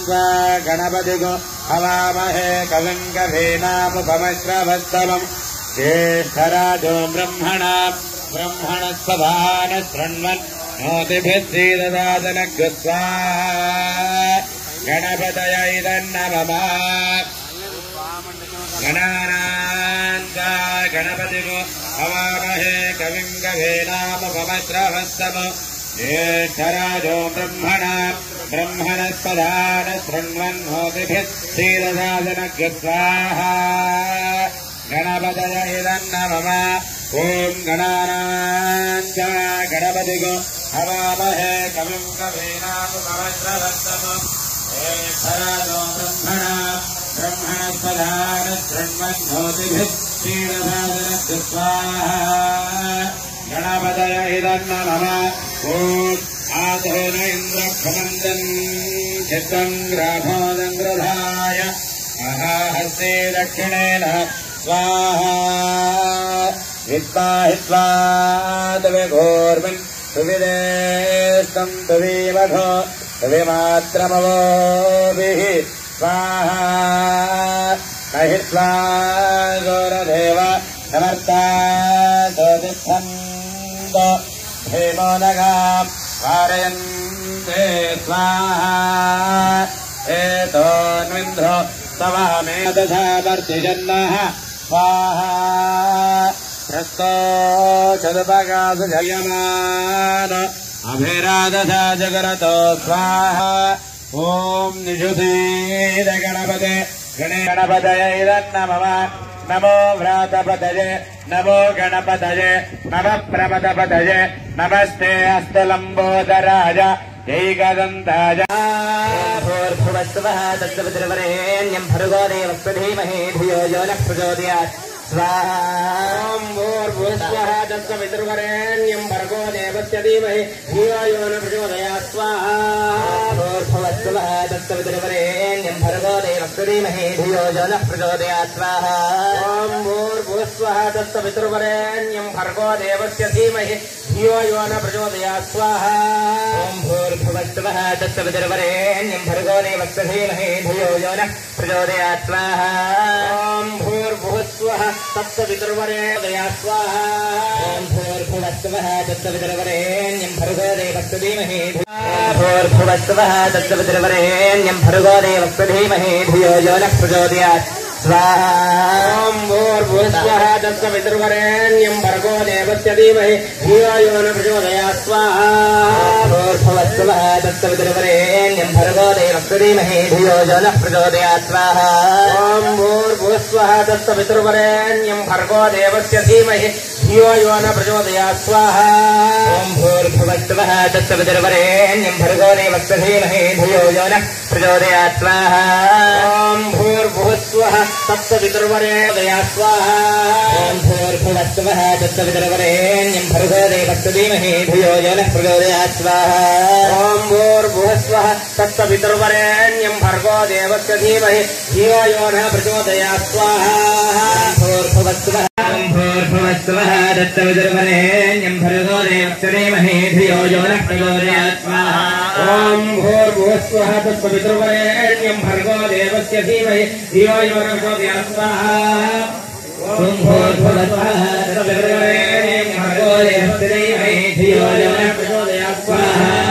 गणपतिगो हवामहे कविं कवीनामुपमश्रवस्तमम् ज्येष्ठराजो ब्रह्मणस्पदान शृण्वन् नोतिभिः श्रीददातनग्स्वाहा गणपतये नमः गणानान्ता गणपतिगो हवामहे कविं कवीनामुपमश्रवस्तमम् ज्येष्ठराजो ब्रह्मणस्पदान शृण्वन् नोतिभिः श्रीददातनग्स्वाहा गणपतये नमः ओं गणानान्ता गणपतिगो हवामहे कविं कवीनामुपमश्रवस्तमम् ज्येष्ठराजो ब्रह्मणस्पदान शृण्वन् नोतिभिः श्रीददातनग्स्वाहा गणपतये नमः ओं आधेन इन्द्रक्षमन्दन् चित्तं ग्राभोदङ्ग्रधाय महाहस्ते दक्षिणेन स्वाहा हित्वा हित्वा तविघोर्मिन् सुविदेस्तं तवीमघो तविमात्रमवोभिः स्वाहा न हित्वा गोरदेव समर्ता सोतिष्ठन्त हेमो नगाम् कारयन्ते स्वाहा एतोऽन्विन्ध्रो तवामे दधा वर्तिजन्नः स्वाहा प्रस्तो चदुपगासु जयमान अभिरादधा जगरतो स्वाहा ॐ निषुधीर गणपते गणपतये नमः नमो व्रातपतये नमो गणपतये नमः प्रमदपतये नमस्ते हस्तलम्बोदराय जैकदन्ताय भूर्भुवस्वः तत्सवितुर्वरेण्यं भर्गो देवस्य धीमहि धियो यो नः प्रचोदयात् स्वाहा ॐ भूर्भुवस्वः तत्सवितुर्वरेण्यं भर्गो देवस्य धीमहि धियो यो नः प्रचोदयात् स्वाहा भूर्भुवस्वः तत्सवितुर्वरेण्यं भर्गो देवस्य धीमहि धियो यो नः प्रचोदयात् स्वाहा ॐ भूर्भुवस्वः तत्सवितुर्वरेण्यं भर्गो देवस्य धीमहि धियो यो नः प्रचोदयात् स्वाहा ॐ भूर्भुवस्वः तत्सवितुर्वरेण्यं भर्गो देवस्य धीमहि धियो यो नः प्रचोदयात् स्वाहा ॐ भूर्भुवस्वः तत्सवितुर्वरेण्यं स्वाहा ॐ भूर्भुवस्वः तत्सवितुर्वरेण्यं भर्गो देवस्य धीमहि भूर्भुवस्वः तत्सवितुर्वरेण्यं भर्गो देवस्य धीमहि धियो यो नः प्रचोदयात् स्वाहा ॐ भूर्भुवस्वः तत्सवितुर्वरेण्यं भर्गो देवस्य धीमहि धियो यो नः प्रचोदयात् स्वाहा भूर्भुवस्वः तत्सवितुर्वरेण्यं भर्गो देवस्य धीमहि धियो यो नः प्रचोदयात् स्वाहा ॐ भूर्भुवस्वः तत्सवितुर्वरेण्यं भर्गो देवस्य धीमहि धियो यो नः प्रचोदयात् स्वाहा ॐ भूर्भुवस्वः तत्सवितुर्वरेण्यं भर्गो देवस्य धीमहि धियो यो नः प्रचोदयात् स्वाहा ॐ भूर्भुवस्वः तत्सवितुर्वरेण्यं स्वाहा ॐ भूर्भुवस्वः तत्सवितुर्वरेण्यं भर्गो देवस्य धीमहि धियो यो नः प्रचोदयात् स्वाहा ॐ भूर्भुवस्वः तत्सवितुर्वरेण्यं भर्गो देवस्य धीमहि धियो यो नः प्रचोदयात् स्वाहा भूर्भुवस्वः भूर्भुवस्वः तत्सवितुर्वरेण्यं भर्गो देवस्य धीमहि धियो यो नः प्रचोदयात् स्वाहा ॐ भूर्भुवस्वः तत्सवितुर्वरेण्यं भर्गो देवस्य धीमहि धियो यो नः प्रचोदयात् स्वाहा ॐ भूर्भुवस्वः तत्सवितुर्वरेण्यं भर्गो देवस्य धीमहि धियो यो नः प्रचोदयात् स्वाहा